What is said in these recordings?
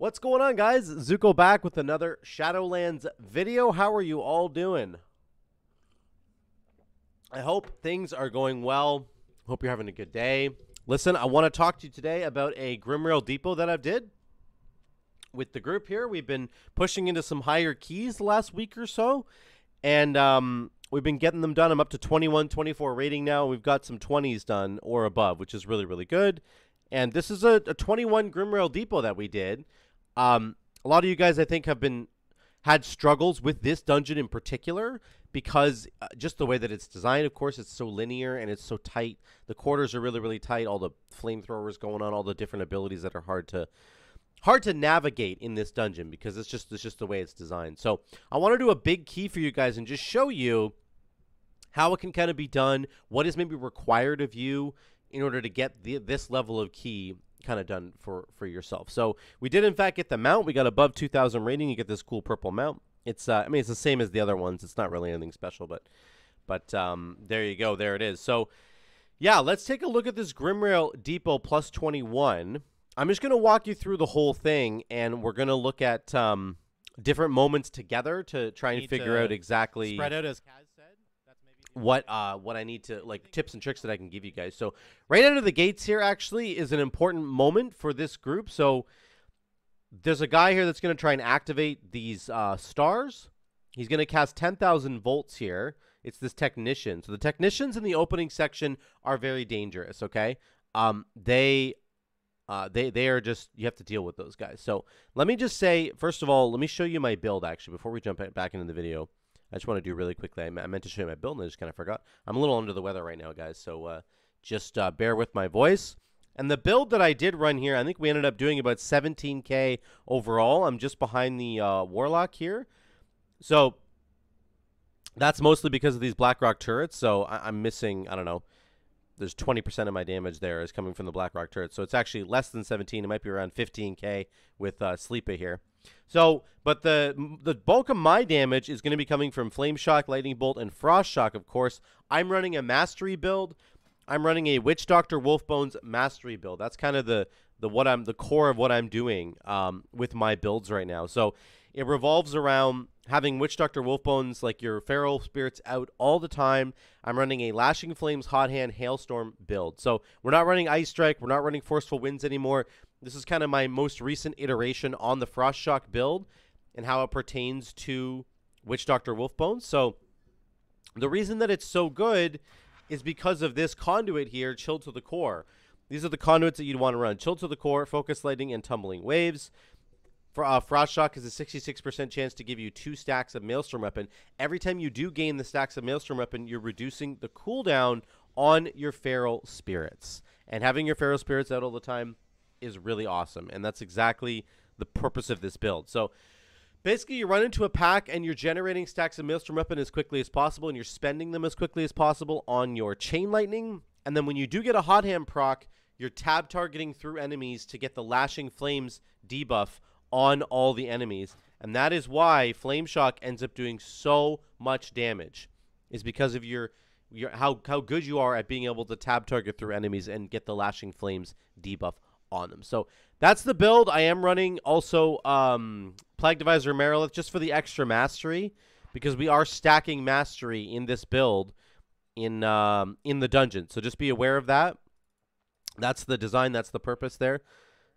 What's going on, guys? Zuko back with another Shadowlands video. How are you all doing? I hope things are going well. Hope you're having a good day. Listen, I want to talk to you today about a Grimrail depot that I did with the group here. We've been pushing into some higher keys the last week or so, and we've been getting them done. I'm up to 21, 24 rating now. We've got some 20s done or above, which is really, really good. And this is a 21 Grimrail depot that we did. A lot of you guys, I think, had struggles with this dungeon in particular because just the way that it's designed. Of course, it's so linear and it's so tight. The quarters are really, really tight. All the flamethrowers going on, all the different abilities that are hard to navigate in this dungeon because it's just the way it's designed. So I want to do a big key for you guys and just show you how it can kind of be done, what is maybe required of you in order to get this level of key kind of done for yourself. So we did in fact get the mount. We got above 2,000 rating. You get this cool purple mount. It's I mean, it's the same as the other ones. It's not really anything special, but there you go. There it is. So yeah, let's take a look at this Grimrail Depot plus 21. I'm just going to walk you through the whole thing, and we're going to look at different moments together to try and figure out exactly spread out as Kaz said. That's maybe what I need to, like, tips and tricks that I can give you guys. So right out of the gates here actually is an important moment for this group. So there's a guy here that's going to try and activate these stars. He's going to cast 10,000 volts here. It's this technician. So the technicians in the opening section are very dangerous, okay? They are just, you have to deal with those guys. So let me just say, first of all, let me show you my build actually before we jump back into the video. I just want to do really quickly. I meant to show you my build and I just kind of forgot. I'm a little under the weather right now, guys, so just bear with my voice. And the build that I did run here, I think we ended up doing about 17K overall. I'm just behind the Warlock here. So that's mostly because of these Blackrock turrets. So I'm missing, I don't know, there's 20% of my damage there is coming from the Blackrock turrets. So it's actually less than 17. It might be around 15K with Sleepa here. So, but the bulk of my damage is going to be coming from Flame Shock, Lightning Bolt, and Frost Shock, of course. I'm running a Mastery build. I'm running a Witch Doctor Wolfbones Mastery build. That's kind of the core of what I'm doing with my builds right now. So it revolves around having Witch Doctor Wolfbones, like your Feral Spirits, out all the time. I'm running a Lashing Flames, Hot Hand, Hailstorm build. So we're not running Ice Strike. We're not running Forceful Winds anymore. This is kind of my most recent iteration on the Frost Shock build and how it pertains to Witch Doctor Wolfbones. So the reason that it's so good is because of this conduit here, Chill to the Core. These are the conduits that you'd want to run. Chill to the Core, Focus Lightning, and Tumbling Waves. For Frost Shock is a 66% chance to give you 2 stacks of Maelstrom Weapon. Every time you do gain the stacks of Maelstrom Weapon, you're reducing the cooldown on your Feral Spirits. And having your Feral Spirits out all the time is really awesome. And that's exactly the purpose of this build. So basically, you run into a pack and you're generating stacks of Maelstrom Weapon as quickly as possible, and you're spending them as quickly as possible on your Chain Lightning. And then when you do get a Hot Hand proc, you're tab targeting through enemies to get the Lashing Flames debuff on all the enemies. And that is why Flame Shock ends up doing so much damage, is because of how good you are at being able to tab target through enemies and get the Lashing Flames debuff on them. So that's the build. I am running also Plague Divisor Marilith just for the extra mastery, because we are stacking mastery in this build in the dungeon. So just be aware of that. That's the design. That's the purpose there.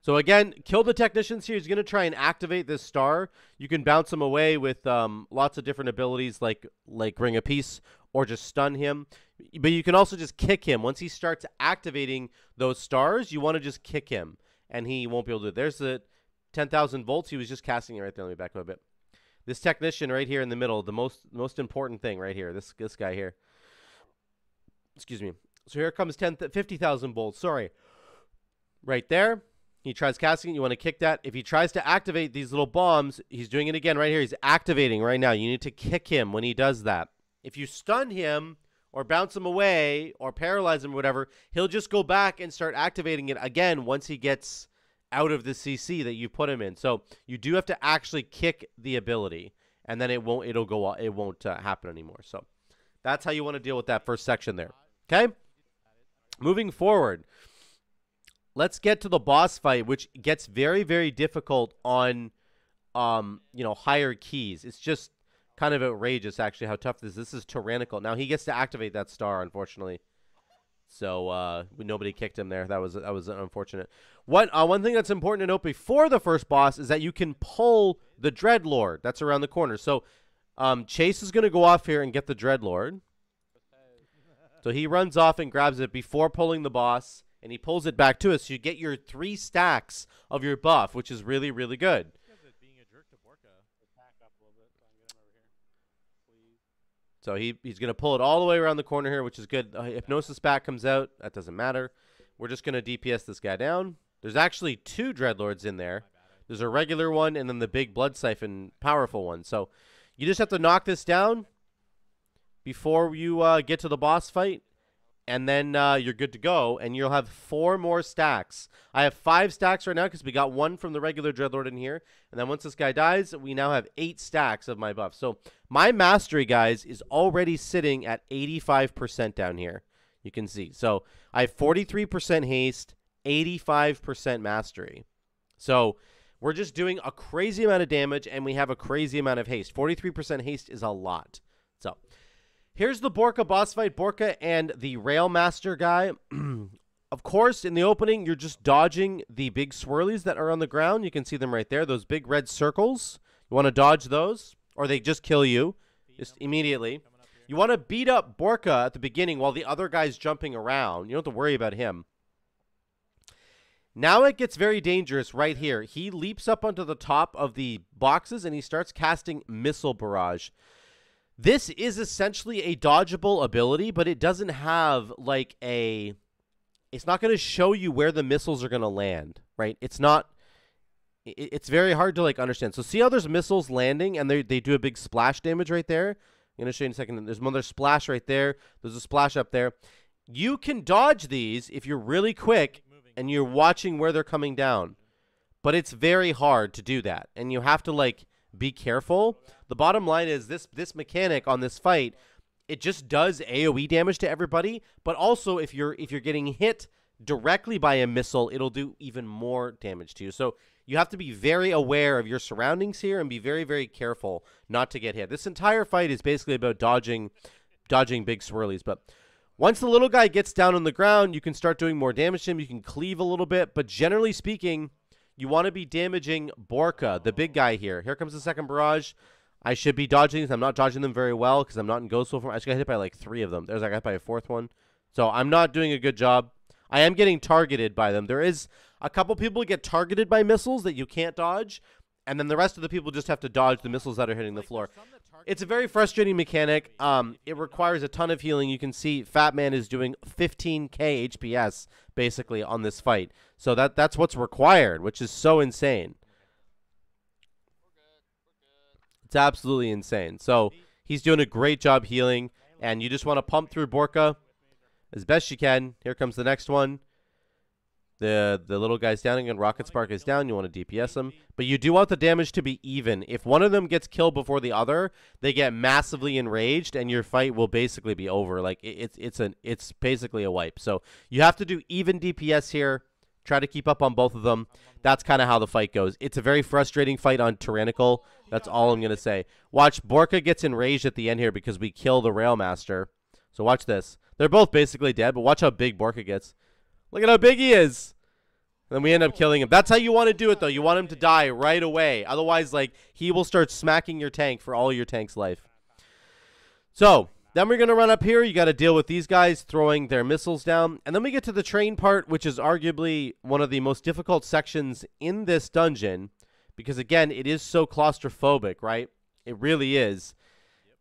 So again, kill the technicians here. He's going to try and activate this star. You can bounce him away with lots of different abilities like Ring of Peace or just stun him. But you can also just kick him. Once he starts activating those stars, you want to just kick him, and he won't be able to do it. There's the 10,000 volts. He was just casting it right there. Let me back up a bit. This technician right here in the middle, the most important thing right here, this guy here. Excuse me. So here comes 50,000 volts. Sorry. Right there. He tries casting it. You want to kick that. If he tries to activate these little bombs, he's doing it again right here. He's activating right now. You need to kick him when he does that. If you stun him or bounce him away or paralyze him or whatever, he'll just go back and start activating it again once he gets out of the CC that you put him in. So you do have to actually kick the ability, and then it won't happen anymore. So that's how you want to deal with that first section there. Okay? Moving forward. let's get to the boss fight, which gets very, very difficult on, you know, higher keys. It's just kind of outrageous, actually, how tough this is. This is tyrannical. Now, he gets to activate that star, unfortunately. So, nobody kicked him there. That was unfortunate. One thing that's important to note before the first boss is that you can pull the Dreadlord. That's around the corner. So, Chase is going to go off here and get the Dreadlord. So he runs off and grabs it before pulling the boss, and he pulls it back to us. So you get your 3 stacks of your buff, which is really, really good. So he's going to pull it all the way around the corner here, which is good. Hypnosis back comes out. That doesn't matter. We're just going to DPS this guy down. There's actually 2 Dreadlords in there. There's a regular one and then the big Blood Siphon powerful one. So you just have to knock this down before you get to the boss fight, and then you're good to go, and you'll have 4 more stacks. I have 5 stacks right now because we got 1 from the regular Dreadlord in here, and then once this guy dies, we now have 8 stacks of my buff. So my mastery, guys, is already sitting at 85% down here. You can see. So I have 43% haste, 85% mastery. So we're just doing a crazy amount of damage, and we have a crazy amount of haste. 43% haste is a lot. So here's the Borka boss fight. Borka and the Rail Master guy. Of course, in the opening, you're just dodging the big swirlies that are on the ground. You can see them right there. Those big red circles. You want to dodge those, or they just kill you just immediately. You want to beat up Borka at the beginning while the other guy's jumping around. You don't have to worry about him. Now it gets very dangerous right here. He leaps up onto the top of the boxes, and he starts casting Missile Barrage. This is essentially a dodgeable ability, but it doesn't have like a... It's not going to show you where the missiles are going to land, right? It's not... It's very hard to like understand. So see how there's missiles landing, and they do a big splash damage right there? I'm going to show you in a second. There's another splash right there. There's a splash up there. You can dodge these if you're really quick and you're watching where they're coming down. But it's very hard to do that, and you have to like... be careful. The bottom line is this mechanic on this fight, it just does AoE damage to everybody, but also if you're getting hit directly by a missile, it'll do even more damage to you. So you have to be very aware of your surroundings here and be very, very careful not to get hit. This entire fight is basically about dodging big swirlies, but once the little guy gets down on the ground, you can start doing more damage to him. You can cleave a little bit, but generally speaking, you want to be damaging Borka, the big guy here. Here comes the second barrage. I should be dodging these. I'm not dodging them very well because I'm not in Ghost Wolf form. I just got hit by like 3 of them. I got hit by a 4th one. So I'm not doing a good job. I am getting targeted by them. There is a couple people get targeted by missiles that you can't dodge, and then the rest of the people just have to dodge the missiles that are hitting the floor. It's a very frustrating mechanic. It requires a ton of healing. You can see Fat Man is doing 15k HPS basically on this fight. So that's what's required, which is so insane. It's absolutely insane. So he's doing a great job healing, and you just want to pump through Borka as best you can. Here comes the next one. The little guy's down again. Rocketspark is down. You want to DPS him. But you do want the damage to be even. If one of them gets killed before the other, they get massively enraged, and your fight will basically be over. Like it's basically a wipe. So you have to do even DPS here. Try to keep up on both of them. That's kind of how the fight goes. It's a very frustrating fight on Tyrannical. That's all I'm going to say. Watch, Borka gets enraged at the end here because we kill the Railmaster. So watch this. They're both basically dead, but watch how big Borka gets. Look at how big he is. And then we end up killing him. That's how you want to do it, though. You want him to die right away. Otherwise, like, he will start smacking your tank for all your tank's life. So then we're going to run up here. You got to deal with these guys throwing their missiles down. And then we get to the train part, which is arguably one of the most difficult sections in this dungeon. Because, again, it is so claustrophobic, right? It really is.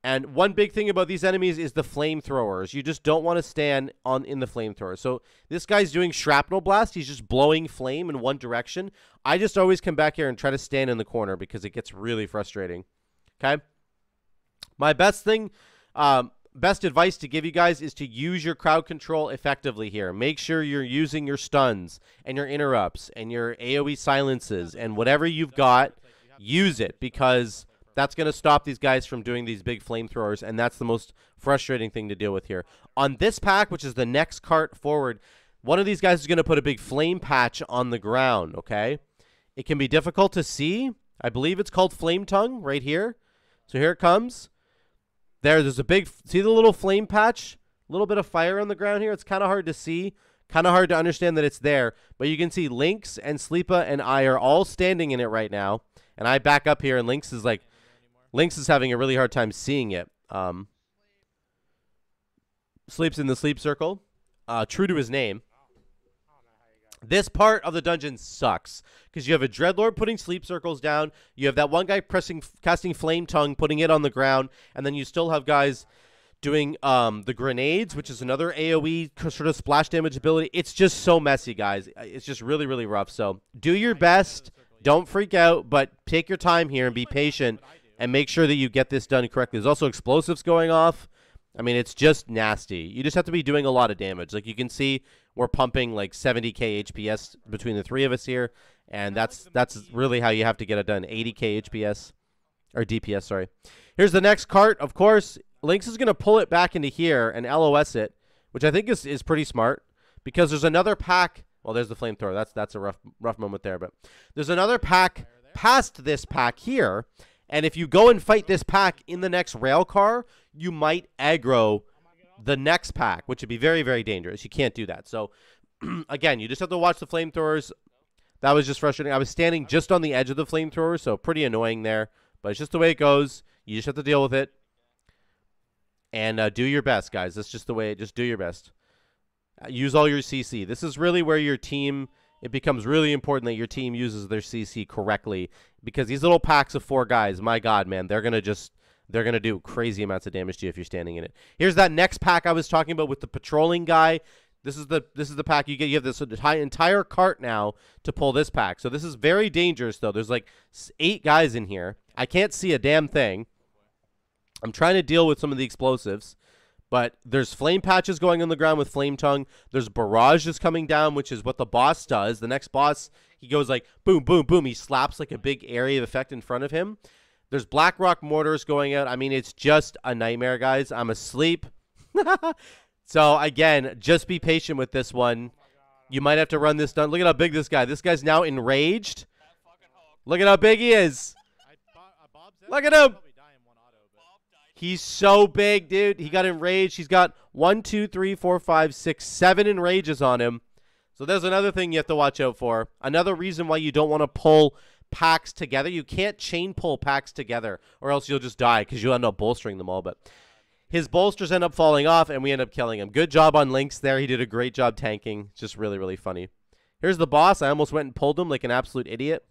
And one big thing about these enemies is the flamethrowers. You just don't want to stand in the flamethrower. So this guy's doing shrapnel blast. He's just blowing flame in one direction. I just always come back here and try to stand in the corner because it gets really frustrating. Okay? My best advice to give you guys is to use your crowd control effectively here. Make sure you're using your stuns and your interrupts and your AoE silences and whatever you've got, use it because that's going to stop these guys from doing these big flamethrowers, and that's the most frustrating thing to deal with here. On this pack, which is the next cart forward, one of these guys is going to put a big flame patch on the ground, okay? It can be difficult to see. I believe it's called Flame Tongue right here. So here it comes. There's a big, see the little flame patch? A little bit of fire on the ground here. It's kind of hard to see. Kind of hard to understand that it's there. But you can see Lynx and Sleepa and I are all standing in it right now. And I back up here and Lynx is having a really hard time seeing it. Sleeps in the sleep circle. True to his name. This part of the dungeon sucks because you have a Dreadlord putting sleep circles down. You have that one guy casting Flame Tongue, putting it on the ground, and then you still have guys doing the grenades, which is another AoE sort of splash damage ability. It's just so messy, guys. It's just really, really rough. So do your best. Don't freak out, but take your time here and be patient and make sure that you get this done correctly. There's also explosives going off. I mean, it's just nasty. You just have to be doing a lot of damage. Like you can see, we're pumping like 70k HPS between the three of us here, and that's really how you have to get it done. 80k HPS or DPS, sorry. Here's the next cart. Of course, Lynx is going to pull it back into here and LOS it, which I think is pretty smart because there's another pack. Well, there's the flamethrower. That's a rough moment there, but there's another pack past this pack here. And if you go and fight this pack in the next rail car, you might aggro the next pack, which would be very, very dangerous. You can't do that. So, again, you just have to watch the flamethrowers. That was just frustrating. I was standing just on the edge of the flamethrower, so pretty annoying there. But it's just the way it goes. You just have to deal with it. And do your best, guys. That's just the way. Just do your best. Use all your CC. This is really where your team... It becomes really important that your team uses their CC correctly because these little packs of 4 guys, my God, man, they're gonna do crazy amounts of damage to you if you're standing in it. Here's that next pack I was talking about with the patrolling guy. This is the pack you get. You have this entire cart now to pull this pack. So this is very dangerous though. There's like 8 guys in here. I can't see a damn thing. I'm trying to deal with some of the explosives. But there's flame patches going on the ground with Flame Tongue. There's barrages coming down, which is what the boss does. The next boss, he goes like boom, boom, boom. He slaps like a big area of effect in front of him. There's black rock mortars going out. I mean, it's just a nightmare, guys. I'm asleep. So, again, just be patient with this one. You might have to run this done. Look at how big this guy. This guy's now enraged. Look at how big he is. Look at him. He's so big, dude. He got enraged. He's got 1, 2, 3, 4, 5, 6, 7 enrages on him. So there's another thing you have to watch out for. Another reason why you don't want to pull packs together. You can't chain pull packs together or else you'll just die because you'll end up bolstering them all. But his bolsters end up falling off and we end up killing him. Good job on Lynx there. He did a great job tanking. It's just really, really funny. Here's the boss. I almost went and pulled him like an absolute idiot.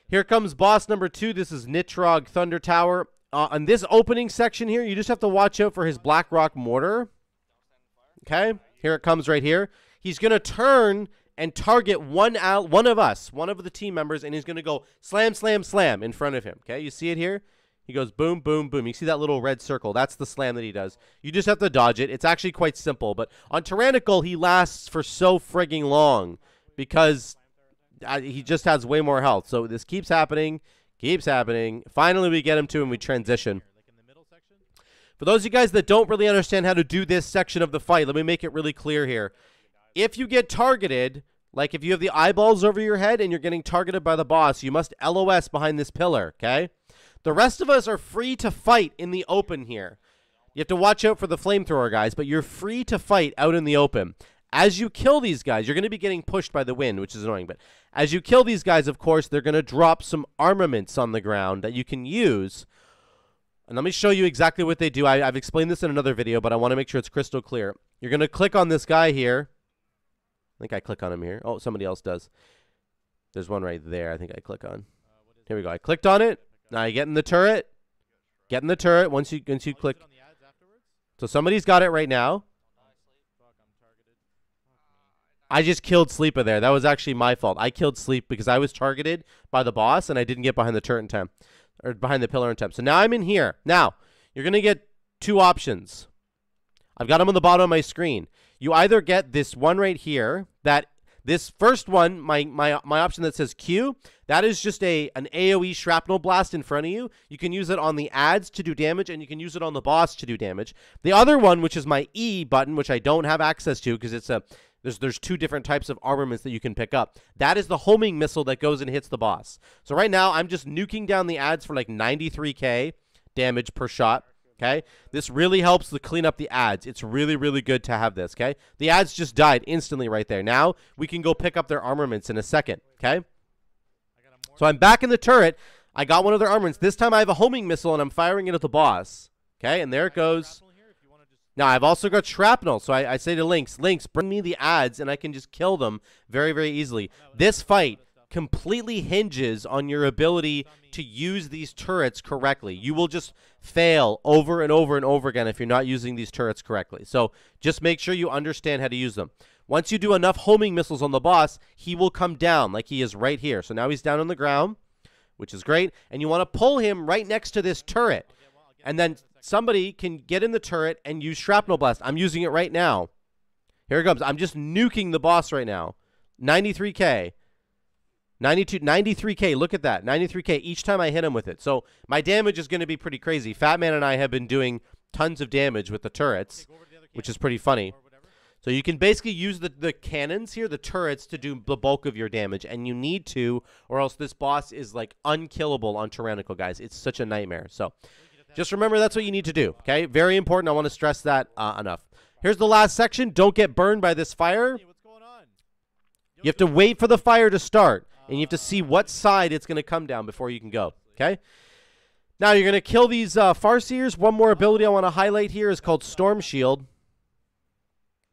Here comes boss number 2. This is Nitrogg Thundertower. On this opening section here, you just have to watch out for his black rock mortar. Okay, here it comes right here. He's going to turn and target one of us, one of the team members, and he's going to go slam, slam, slam in front of him. Okay, you see it here? He goes boom, boom, boom. You see that little red circle? That's the slam that he does. You just have to dodge it. It's actually quite simple, but on Tyrannical, he lasts for so frigging long because he just has way more health. So this keeps happening. Keeps happening. Finally, we get him to and we transition. For those of you guys that don't really understand how to do this section of the fight, let me make it really clear here. If you get targeted, like if you have the eyeballs over your head and you're getting targeted by the boss, you must LOS behind this pillar, okay? The rest of us are free to fight in the open here. You have to watch out for the flamethrower guys, but you're free to fight out in the open. As you kill these guys, you're going to be getting pushed by the wind, which is annoying. But as you kill these guys, of course, they're going to drop some armaments on the ground that you can use. And let me show you exactly what they do. I've explained this in another video, but I want to make sure it's crystal clear. You're going to click on this guy here. I think I click on him here. Oh, somebody else does. There's one right there I think I click on. Here we go. I clicked on it. Now you get in the turret. Get in the turret once you click. So somebody's got it right now. I just killed Sleepa there. That was actually my fault. I killed Sleep because I was targeted by the boss and I didn't get behind the turret in time. Or behind the pillar in time. So now I'm in here. Now, you're going to get 2 options. I've got them on the bottom of my screen. You either get this one right here. This first one, my option that says Q, that is just an AoE shrapnel blast in front of you. You can use it on the ads to do damage, and you can use it on the boss to do damage. The other one, which is my E button, which I don't have access to because it's a There's 2 different types of armaments that you can pick up. That is the homing missile that goes and hits the boss. So right now, I'm just nuking down the ads for like 93k damage per shot. Okay, this really helps to clean up the ads. It's really, really good to have this. Okay, the ads just died instantly right there. Now we can go pick up their armaments in a second. Okay, so I'm back in the turret. I got one of their armaments. This time I have a homing missile and I'm firing it at the boss. Okay, and there it goes. Now, I've also got shrapnel, so I say to Lynx, bring me the ads, and I can just kill them very, very easily. This fight completely hinges on your ability to use these turrets correctly. You will just fail over and over and over again if you're not using these turrets correctly. So just make sure you understand how to use them. Once you do enough homing missiles on the boss, he will come down like he is right here. So now he's down on the ground, which is great, and you want to pull him right next to this turret. And then somebody can get in the turret and use shrapnel blast. I'm using it right now. Here it comes. I'm just nuking the boss right now. 93k. 93k. Look at that. 93k each time I hit him with it. So my damage is going to be pretty crazy. Fatman and I have been doing tons of damage with the turrets, which is pretty funny. So you can basically use the cannons here, the turrets, to do the bulk of your damage. And you need to, or else this boss is like unkillable on Tyrannical, guys. It's such a nightmare. So just remember that's what you need to do, okay? Very important. I want to stress that enough. Here's the last section. Don't get burned by this fire. Hey, what's going on? You have to wait for the fire to start, and you have to see what side it's going to come down before you can go, okay? Now, you're going to kill these Farseers. One more ability I want to highlight here is called Storm Shield.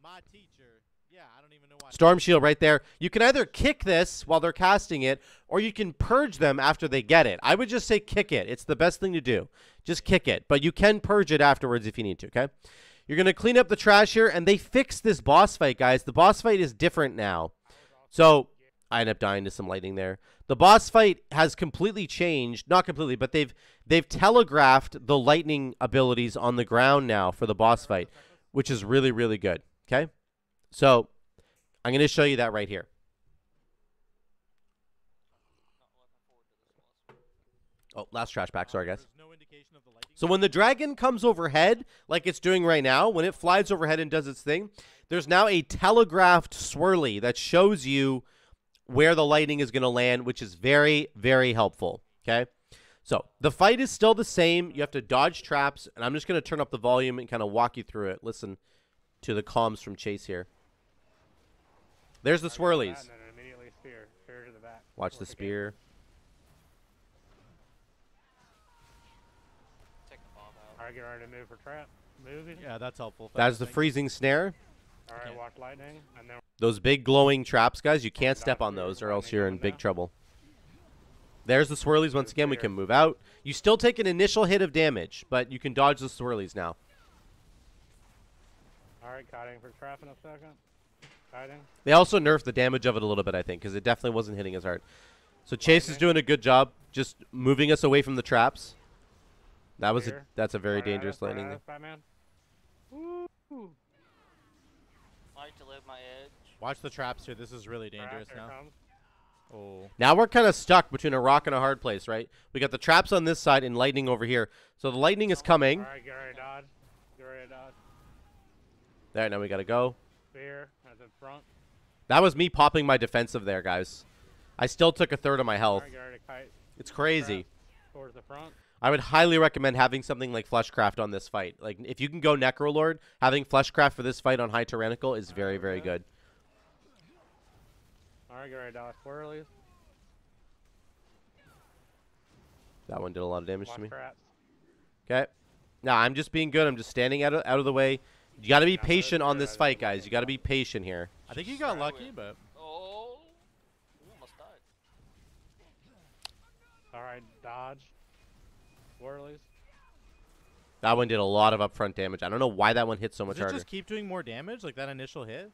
My teacher. Yeah, I don't even know why. Storm Shield right there. You can either kick this while they're casting it, or you can purge them after they get it. I would just say kick it. It's the best thing to do. Just kick it. But you can purge it afterwards if you need to, okay? You're going to clean up the trash here, and they fixed this boss fight, guys. The boss fight is different now. So I end up dying to some lightning there. The boss fight has completely changed. Not completely, but they've telegraphed the lightning abilities on the ground now for the boss fight, which is really, really good, okay? So I'm going to show you that right here. Oh, last trash pack. Sorry, guys. So when the dragon comes overhead, like it's doing right now, when it flies overhead and does its thing, there's now a telegraphed swirly that shows you where the lightning is going to land, which is very, very helpful, okay? So the fight is still the same. You have to dodge traps, and I'm just going to turn up the volume and kind of walk you through it. Listen to the comms from Chase here. There's the swirlies. Watch the spear. Alright, get ready to move for trap. Moving. Yeah, that's helpful. That's the freezing snare. Alright, watch lightning. And then Those big glowing traps, guys, you can't step on those or else you're in big trouble. There's the swirlies. Once again, we can move out. You still take an initial hit of damage, but you can dodge the swirlies now. alright, kiting for trap in a second. Kiting. They also nerfed the damage of it a little bit, I think, because it definitely wasn't hitting as hard. So Chase is doing a good job just moving us away from the traps. That's a very dangerous lightning. Like to live my edge. Watch the traps here. This is really dangerous now. Oh. Now we're kind of stuck between a rock and a hard place, right? We got the traps on this side and lightning over here. So the lightning is coming. Alright, get ready to dodge. Get ready to dodge. There, now we got to go. Spear at the front. That was me popping my defensive there, guys. I still took a third of my health. Alright, get ready to kite. It's crazy. Towards the front. I would highly recommend having something like Fleshcraft on this fight. Like, if you can go Necrolord, having Fleshcraft for this fight on High Tyrannical is very, very good. Alright, get ready to dodge swirlies. That one did a lot of damage to me. Traps. Okay. Now, I'm just being good. I'm just standing out of the way. You got to be patient on this fight, guys. You got to be patient here. I think you got lucky, but... Oh. Ooh, almost died. Alright, dodge. Swirlies. That one did a lot of upfront damage. I don't know why that one hit so much Does it harder. just keep doing more damage, like that initial hit?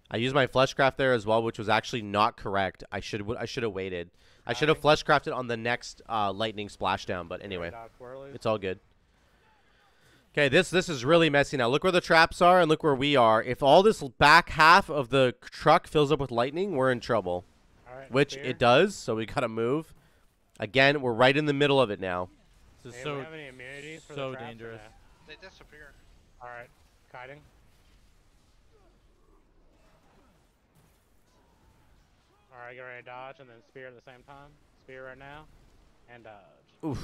I used my Fleshcraft there as well, which was actually not correct. I should have waited. I should have Fleshcrafted on the next lightning splashdown, but anyway. It's all good. Okay, this is really messy now. Look where the traps are and look where we are. If all this back half of the truck fills up with lightning, we're in trouble. Alright, Which spear. it does, so we got to move. Again, we're right in the middle of it now. This is Anyone have any immunities for so the traps or dangerous. no? They disappear. Alright, kiting. Alright, get ready to dodge and then spear at the same time. Spear right now. And dodge. Oof.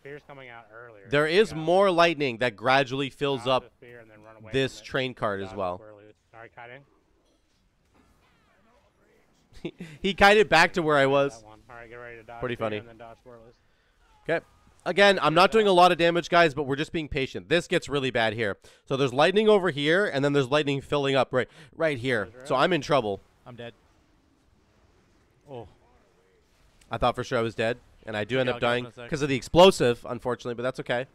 Spear's coming out earlier. There is more lightning that gradually fills Dodge up the spear and then run away this from it. train cart as Dodge well. swirlies. Alright, kiting. He kited back to where I was. That one. Alright, get ready to dodge Pretty spear funny. and then dodge swirlies. Okay. Again, I'm not doing a lot of damage, guys, but we're just being patient. This gets really bad here. So there's lightning over here, and then there's lightning filling up right here. So I'm in trouble. I'm dead. Oh. I thought for sure I was dead, and I do end Yeah, up I'll get up dying in a sec. because of the explosive, unfortunately, but that's okay.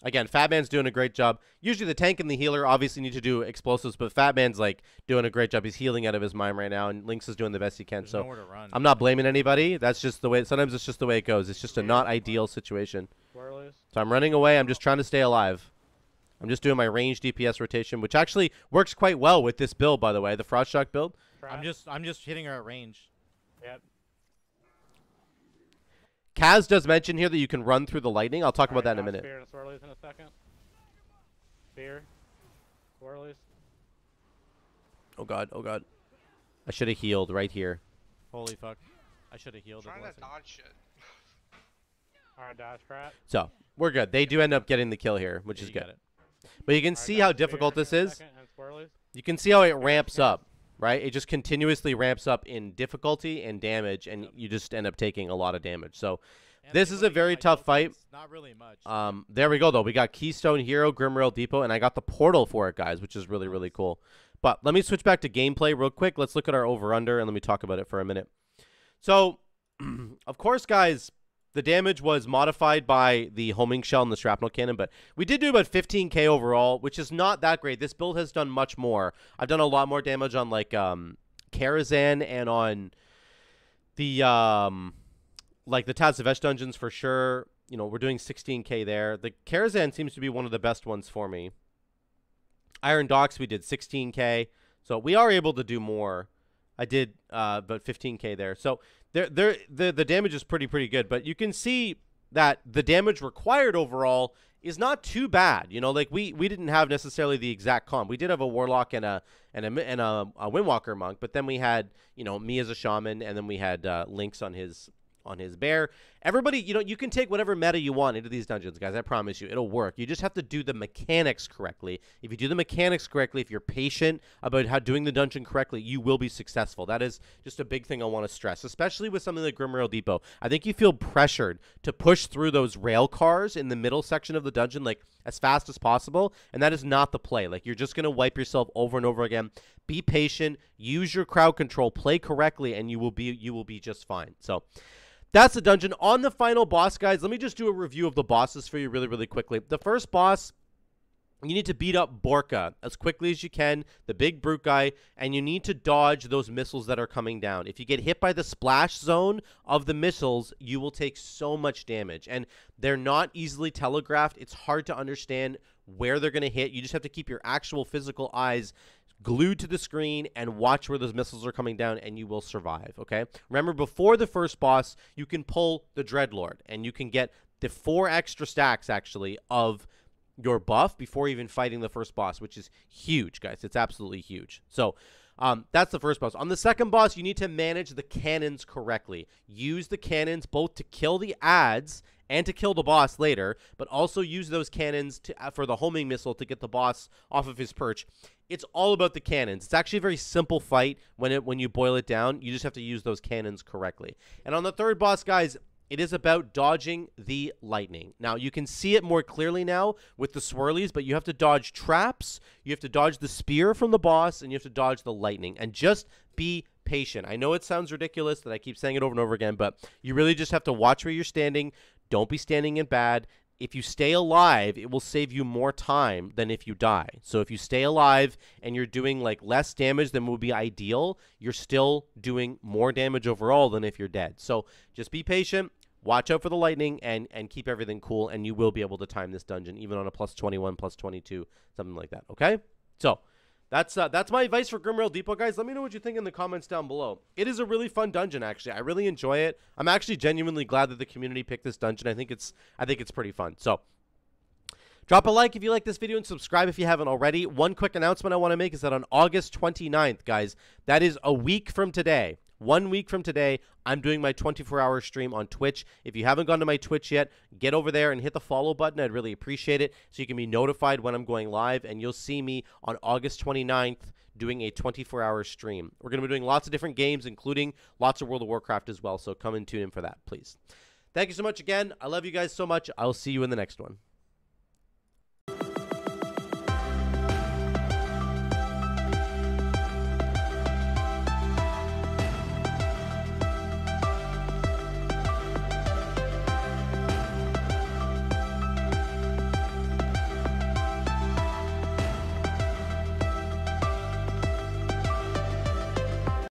Again, Fat Man's doing a great job. Usually the tank and the healer obviously need to do explosives, but Fat Man's like doing a great job. He's healing out of his mind right now, and Lynx is doing the best he can. There's So nowhere to run. I'm not blaming anybody. That's just the way. Sometimes it's just the way it goes. It's just a not ideal situation. Swirlies. So I'm running away. I'm just trying to stay alive. I'm just doing my range DPS rotation, which actually works quite well with this build, by the way, the Frost Shock build. I'm just hitting her at range. Yep. Kaz does mention here that you can run through the lightning. I'll talk about that in a minute. Spear and swirlies in a second. Spear. Swirlies. Oh god, oh god. I should have healed right here. Holy fuck. I should have healed. Trying to dodge shit. Alright, dodge crap. So we're good. They do end up getting the kill here, which Yeah, is you good. got it. But you can Alright, see dodge how spear difficult in a this is. second, and swirlies. You can see how it ramps up, right? It just continuously ramps up in difficulty and damage, and you just end up taking a lot of damage. So And this the is a ability very on my tough fight. tokens, Not really much. There we go, though. We got Keystone Hero, Grimrail Depot, and I got the portal for it, guys, which is really, really cool. But let me switch back to gameplay real quick. Let's look at our over-under, and let me talk about it for a minute. So, of course, guys, the damage was modified by the homing shell and the shrapnel cannon, but we did do about 15k overall, which is not that great. This build has done much more. I've done a lot more damage on, like, Karazhan and on the, like, the Tazavesh dungeons for sure. You know, we're doing 16k there. The Karazhan seems to be one of the best ones for me. Iron Docks, we did 16k. So we are able to do more. I did about 15k there. So the damage is pretty good. But you can see that the damage required overall is not too bad. You know, like we didn't have necessarily the exact comp. We did have a Warlock and a Windwalker Monk. But then we had, you know, me as a Shaman. And then we had Lynx on his bear. Everybody, you know, you can take whatever meta you want into these dungeons, guys. I promise you, it'll work. You just have to do the mechanics correctly. If you do the mechanics correctly, if you're patient about how doing the dungeon correctly, you will be successful. That is just a big thing I want to stress, especially with something like Grimrail Depot. I think you feel pressured to push through those rail cars in the middle section of the dungeon, like, as fast as possible, and that is not the play. Like, you're just going to wipe yourself over and over again. Be patient, use your crowd control, play correctly, and you will be just fine. So that's the dungeon. On the final boss, guys, let me just do a review of the bosses for you really quickly. The first boss, you need to beat up Borka as quickly as you can, the big brute guy, and you need to dodge those missiles that are coming down. If you get hit by the splash zone of the missiles, you will take so much damage, and they're not easily telegraphed. It's hard to understand where they're going to hit. You just have to keep your actual physical eyes glued to the screen and watch where those missiles are coming down, and you will survive, okay? Remember, before the first boss, you can pull the Dreadlord, and you can get the 4 extra stacks, actually, of your buff before even fighting the first boss, which is huge, guys. It's absolutely huge. So that's the first boss. On the second boss, you need to manage the cannons correctly. Use the cannons both to kill the adds and to kill the boss later, but also use those cannons for the homing missile to get the boss off of his perch. It's all about the cannons. It's actually a very simple fight when you boil it down. You just have to use those cannons correctly. And on the third boss, guys, it is about dodging the lightning. Now, you can see it more clearly now with the swirlies, but you have to dodge traps, you have to dodge the spear from the boss, and you have to dodge the lightning. And just be patient. I know it sounds ridiculous that I keep saying it over and over again, but you really just have to watch where you're standing. Don't be standing in bad. If you stay alive, it will save you more time than if you die. So if you stay alive and you're doing like less damage than would be ideal, you're still doing more damage overall than if you're dead. So just be patient, watch out for the lightning, and keep everything cool, and you will be able to time this dungeon, even on a plus 21, plus 22, something like that, okay? So that's my advice for Grimrail Depot, guys. Let me know what you think in the comments down below. It is a really fun dungeon, actually. I really enjoy it. I'm actually genuinely glad that the community picked this dungeon. I think it's pretty fun. So drop a like if you like this video and subscribe if you haven't already. One quick announcement I want to make is that on August 29th, guys, that is a week from today, 1 week from today, I'm doing my 24-hour stream on Twitch. If you haven't gone to my Twitch yet, get over there and hit the follow button. I'd really appreciate it so you can be notified when I'm going live, and you'll see me on August 29th doing a 24-hour stream. We're going to be doing lots of different games, including lots of World of Warcraft as well, so come and tune in for that, please. Thank you so much again. I love you guys so much. I'll see you in the next one.